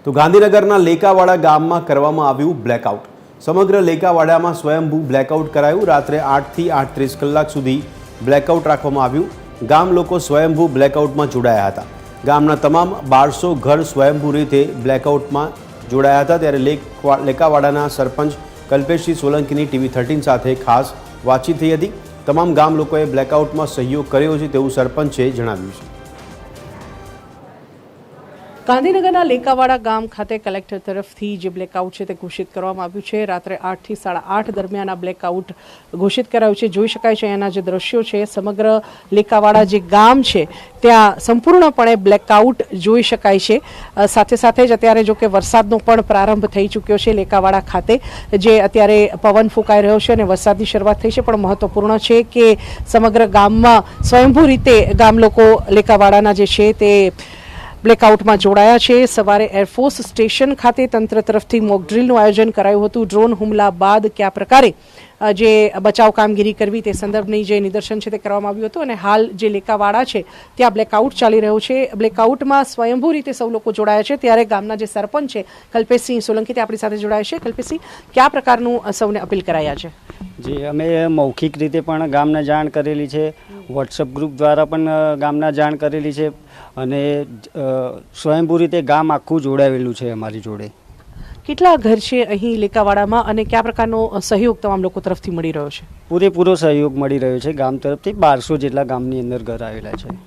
તો ગાંધીનગરના લેકાવાડા ગામમાં કરવામાં આવ્યું બ્લેકઆઉટ। સમગ્ર લેકાવાડામાં સ્વયંભૂ બ્લેકઆઉટ કરાયું। રાત્રે 8 થી 38 કલાક સુધી બ્લેકઆઉટ રાખવામાં આવ્યું। ગામ લોકો સ્વયંભૂ બ્લેકઆઉટમાં જોડાયા હતા। ગામના તમામ 1200 ઘર સ્વયંભૂ રીતે બ્લેકઆઉટમાં જોડાયા હતા। ત્યારે લેકાવાડાના સરપંચ કલ્પેશસિંહ સોલંકીની TV13 સાથે ખાસ વાતચીત થઈ હતી। તમામ ગામ લોકોએ બ્લેકઆઉટમાં સહયોગ કર્યો છે તેવું સરપંચે જણાવ્યું છે। ગાંધીનગરના લેકાવાડા ગામ ખાતે કલેક્ટર તરફથી જે બ્લેકઆઉટ છે તે ઘોષિત કરવામાં આવ્યું છે। રાત્રે 8 થી 8:30 દરમિયાન આ બ્લેકઆઉટ ઘોષિત કરાયું છે। જોઈ શકાય છે એના જે દ્રશ્યો છે, સમગ્ર લેકાવાડા જે ગામ છે ત્યાં સંપૂર્ણપણે બ્લેકઆઉટ જોઈ શકાય છે। સાથે સાથે જ અત્યારે જો કે વરસાદનો પણ પ્રારંભ થઈ ચૂક્યો છે લેકાવાડા ખાતે, જે અત્યારે પવન ફૂંકાઈ રહ્યો છે અને વરસાદની શરૂઆત થઈ છે। પણ મહત્વપૂર્ણ છે કે સમગ્ર ગામમાં સ્વયંભૂ રીતે ગામ લોકો લેકાવાડાના જે છે તે બ્લેકઆઉટમાં જોડાયા છે। સવારે એરફોર્સ સ્ટેશન ખાતે તંત્ર તરફથી મોક ડ્રીલનું આયોજન કરાયું હતું। ડ્રોન હુમલા બાદ કયા પ્રકારે જે બચાવ કામગીરી કરવી તે સંદર્ભની જે નિદર્શન છે તે કરવામાં આવ્યું હતું અને હાલ જે લેકાવાડા છે ત્યાં બ્લેકઆઉટ ચાલી રહ્યું છે। બ્લેકઆઉટમાં સ્વયંભૂ રીતે સૌ લોકો જોડાયા છે। ત્યારે ગામના જે સરપંચ છે કલ્પેશસિંહ સોલંકી તે આપણી સાથે જોડાયા છે। કલ્પેશસિંહ, કયા પ્રકારનું સૌને અપીલ કરાયા છે? જી, અમે મૌખિક રીતે પણ ગામને જાણ કરેલી છે, વોટ્સઅપ ગ્રુપ દ્વારા પણ ગામના જાણ કરેલી છે અને સ્વયંભૂ રીતે ગામ આખું જોડાવેલું છે અમારી જોડે। કેટલા ઘર છે અહીં લેકાવાડામાં અને કયા પ્રકારનો સહયોગ તમામ લોકો તરફથી મળી રહ્યો છે? પૂરેપૂરો સહયોગ મળી રહ્યો છે ગામ તરફથી। 1200 જેટલા ગામની અંદર ઘર આવેલા છે।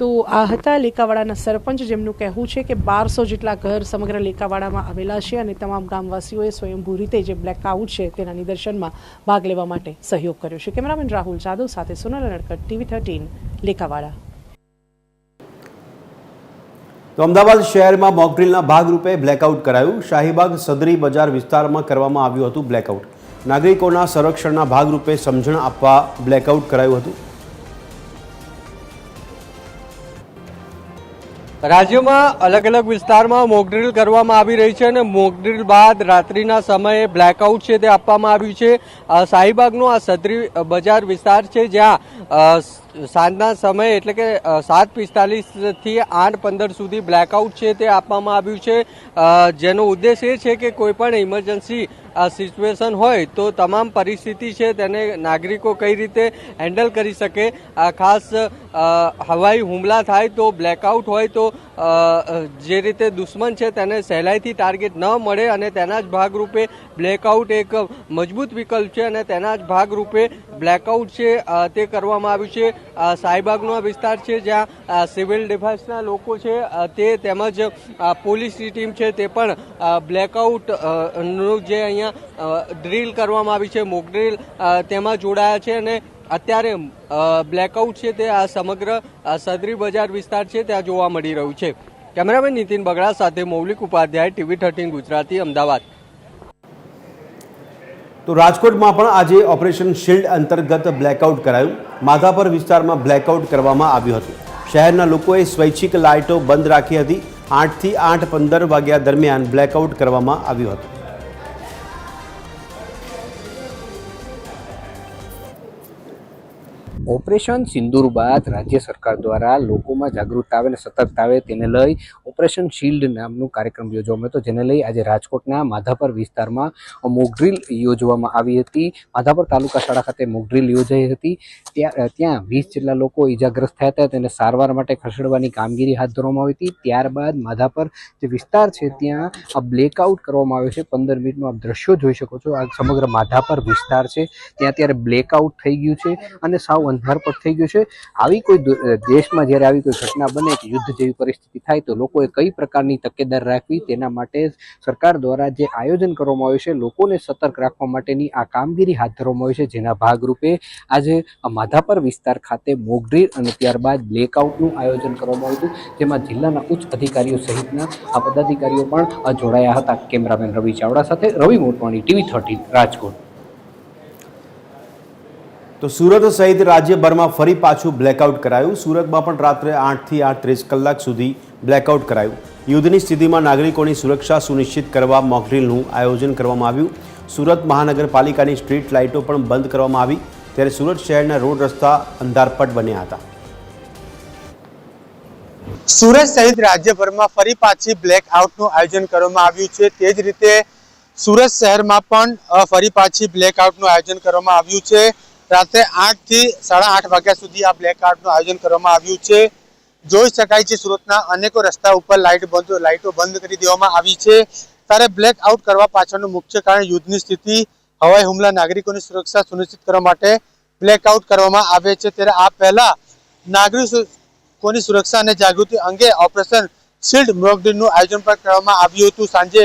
તો આ હતા લેકાવાડાના સરપંચ, જેમનું કહેવું છે કે 1200 જેટલા ઘર સમગ્ર લેકાવાડામાં આવેલા છે અને તમામ ગામવાસીઓએ સ્વયંભૂ રીતે જે બ્લેકઆઉટ છે તેના નિદર્શનમાં ભાગ લેવા માટે સહયોગ કર્યો છે। કેમેરામેન રાહુલ જાદવ સાથે સોનલ નડકટ, TV13 લેકાવાડા। તો અમદાવાદ શહેરમાં મોકડ્રીલના ભાગરૂપે બ્લેકઆઉટ કરાયું। શાહીબાગ સદરી બજાર વિસ્તારમાં કરવામાં આવ્યું હતું બ્લેકઆઉટ। નાગરિકોના સંરક્ષણના ભાગરૂપે સમજણ આપવા બ્લેકઆઉટ કરાયું હતું। રાજ્યમાં અલગ અલગ વિસ્તારમાં મોકડ્રીલ કરવામાં આવી રહી છે અને મોકડ્રીલ બાદ રાત્રિના સમયે બ્લેકઆઉટ છે તે આપવામાં આવ્યું છે। શાહીબાગનો આ સદરી બજાર વિસ્તાર છે જ્યાં સાંજના સમયે એટલે કે 7:45 થી 8:15 સુધી બ્લેકઆઉટ છે તે આપવામાં આવ્યું છે, જેનો ઉદ્દેશ એ છે કે કોઈ પણ ઇમરજન્સી સિચ્યુએશન હોય તો તમામ પરિસ્થિતિ છે તેને નાગરિકો કઈ રીતે હેન્ડલ કરી શકે। ખાસ હવાઈ હુમલા થાય તો બ્લેકઆઉટ હોય તો જે રીતે દુશ્મન છે તેને સહેલાઈથી ટાર્ગેટ ન મળે અને તેના જ ભાગરૂપે બ્લેકઆઉટ એક મજબૂત વિકલ્પ છે અને તેના જ ભાગરૂપે બ્લેકઆઉટ છે તે કરવામાં આવ્યું છે। શાહીબાગનો આ વિસ્તાર છે જ્યાં સિવિલ ડિફેન્સના લોકો છે તે તેમજ પોલીસની ટીમ છે તે પણ બ્લેકઆઉટ નું જે અહીંયા ડ્રીલ કરવામાં આવી છે મોક ડ્રીલ તેમાં જોડાયા છે અને અત્યારે બ્લેકઆઉટ છે તે આ સમગ્ર સદરી બજાર વિસ્તાર છે ત્યાં જોવા મળી રહ્યું છે। કેમેરામેન નીતિન બગડા સાથે મૌલિક ઉપાધ્યાય, TV13 ગુજરાતી, અમદાવાદ। તો રાજકોટમાં પણ આજે ઓપરેશન શિલ્ડ અંતર્ગત બ્લેકઆઉટ કરાયું। માધાપર વિસ્તારમાં બ્લેકઆઉટ કરવામાં આવ્યું હતું। શહેરના લોકોએ સ્વૈચ્છિક લાઇટો બંધ રાખી હતી। 8 થી 8:15 વાગ્યા દરમિયાન બ્લેકઆઉટ કરવામાં આવ્યું હતું। ઓપરેશન સિંદૂર બાદ રાજ્ય સરકાર દ્વારા લોકોમાં જાગૃતતા આવે અને સતર્કતા આવે તેને લઈ ઓપરેશન શિલ્ડ નામનું કાર્યક્રમ યોજવામાં હતો, જેને લઈ આજે રાજકોટના માધાપર વિસ્તારમાં મોક ડ્રીલ યોજવામાં આવી હતી। માધાપર તાલુકા શાળા ખાતે મોક ડ્રીલ યોજાઈ હતી। ત્યાં 20 જેટલા લોકો ઈજાગ્રસ્ત થયા હતા, તેને સારવાર માટે ખસેડવાની કામગીરી હાથ ધરવામાં આવી હતી। ત્યારબાદ માધાપર જે વિસ્તાર છે ત્યાં આ બ્લેકઆઉટ કરવામાં આવ્યો છે। 15 મિનિટનું આપ દ્રશ્યો જોઈ શકો છો। આ સમગ્ર માધાપર વિસ્તાર છે ત્યાં અત્યારે બ્લેકઆઉટ થઈ ગયું છે અને સાવ અંધારપટ થઈ ગયું છે। આવી કોઈ દેશમાં જ્યારે આવી કોઈ ઘટના બને કે યુદ્ધ જેવી પરિસ્થિતિ થાય તો લોકોએ કઈ પ્રકારની તકેદારી રાખવી તેના માટે સરકાર દ્વારા જે આયોજન કરવામાં આવ્યું છે, લોકોને સતર્ક રાખવા માટેની આ કામગીરી હાથ ધરવામાં આવી છે, જેના ભાગરૂપે આજે માધાપર વિસ્તાર ખાતે મોક ડ્રીલ અને ત્યારબાદ બ્લેકઆઉટનું આયોજન કરવામાં આવ્યું હતું, જેમાં જિલ્લાના ઉચ્ચ અધિકારીઓ સહિતના આ પદાધિકારીઓ પણ જોડાયા હતા। કેમેરામેન રવિ ચાવડા સાથે રવિ મોટવાણી, TV13 રાજકોટ। તો સુરત સહિત રાજ્યભરમાં ફરી પાછું બ્લેકઆઉટ કરાયું। સુરતમાં પણ રાત્રે 8 થી 38 કલાક સુધી બ્લેકઆઉટ કરાયું। યુદ્ધની સ્થિતિમાં નાગરિકોની સુરક્ષા સુનિશ્ચિત કરવા મોક ડ્રીલનું આયોજન કરવામાં આવ્યું। સુરત મહાનગરપાલિકાની સ્ટ્રીટ લાઇટો પણ બંધ કરવામાં આવી। ત્યારે સુરત શહેરના રોડ રસ્તા અંધારપટ બન્યા હતા। સુરત સહિત રાજ્યભરમાં ફરી પાછી બ્લેકઆઉટનું આયોજન કરવામાં આવ્યું છે. તે જ રીતે સુરત શહેરમાં પણ ફરી પાછી બ્લેકઆઉટનું આયોજન કરવામાં આવ્યું છે. રાત્રે 8 થી 8:30 વાગ્યા સુધી આ બ્લેકઆઉટનું આયોજન કરવામાં આવ્યું છે. જોઈ શકાય છે સુરતના અનેકો રસ્તા ઉપર લાઇટો બંધ કરી દેવામાં આવી છે. ત્યારે બ્લેકઆઉટ કરવા પાછળનું મુખ્ય કારણ યુદ્ધની સ્થિતિ, હવાઈ હુમલા, નાગરિકોની સુરક્ષા સુનિશ્ચિત કરવા માટે બ્લેકઆઉટ કરવામાં આવે છે. ત્યારે આ પહેલા નાગરિકોની સુરક્ષા અને જાગૃતિ અંગે ઓપરેશન શિલ્ડ મોકડ્રીલનું આયોજન પણ કરવામાં આવ્યું હતું. સાંજે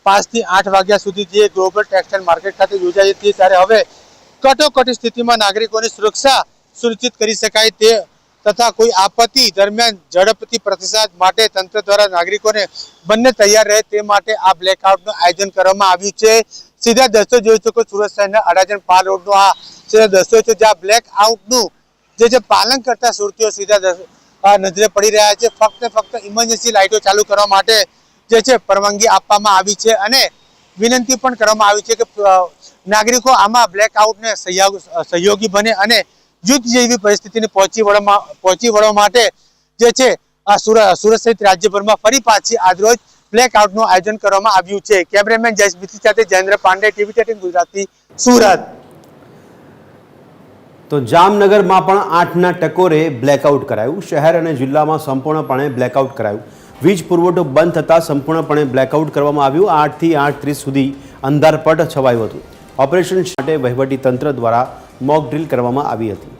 5 થી 8 વાગ્યા સુધી જે ગ્લોબલ ટેક્સટાઇલ માર્કેટ ખાતે યોજાઈ હતી. ત્યારે હવે કટોકટી સ્થિતિમાં નાગરિકોની સુરક્ષા સુનિશ્ચિત કરી શકાય તે તથા કોઈ આપત્તિ દરમિયાન ઝડપથી પ્રતિસાદ માટે તંત્ર દ્વારા નાગરિકોને બંને તૈયાર રહે તે માટે આ બ્લેકઆઉટનું આયોજન કરવામાં આવ્યું છે. સીધા દ્રશ્યો જોઈ શકો સુરત શહેરના અડાજણ પાલ રોડનો આ સીધા દ્રશ્યો છે જ્યાં બ્લેકઆઉટનું જે પાલન કરતા સુરતીઓ સીધા નજરે પડી રહ્યા છે. ફક્ત ઇમરજન્સી લાઇટો ચાલુ કરવા માટે જે છે પરવાનગી આપવામાં આવી છે અને વિનંતી પણ કરવામાં આવી છે કે નાગરિકો આમાં બ્લેકઆઉટને સહયોગી બને અને યુદ્ધ જેવી પરિસ્થિતિને પહોંચી વળવા માટે જે છે આ સુરત સહિત રાજ્યભરમાં ફરી પાછી આજરોજ બ્લેકઆઉટનું આયોજન કરવામાં આવ્યું છે. કેમેરામેન જયેશ મિત્રી સાથે જયેન્દ્ર પાંડે, TV 13 ગુજરાતી, સુરત. તો જામનગરમાં પણ 8ના ટકોરે બ્લેકઆઉટ કરાયું. શહેર અને જિલ્લામાં સંપૂર્ણપણે બ્લેકઆઉટ કરાયું. વીજ પુરવઠો બંધ થતાં સંપૂર્ણપણે બ્લેકઆઉટ કરવામાં આવ્યું. 8 થી 8:30 સુધી અંધારપટ છવાયું હતું. ઓપરેશન માટે વહીવટી તંત્ર દ્વારા મોક ડ્રીલ કરવામાં આવી હતી.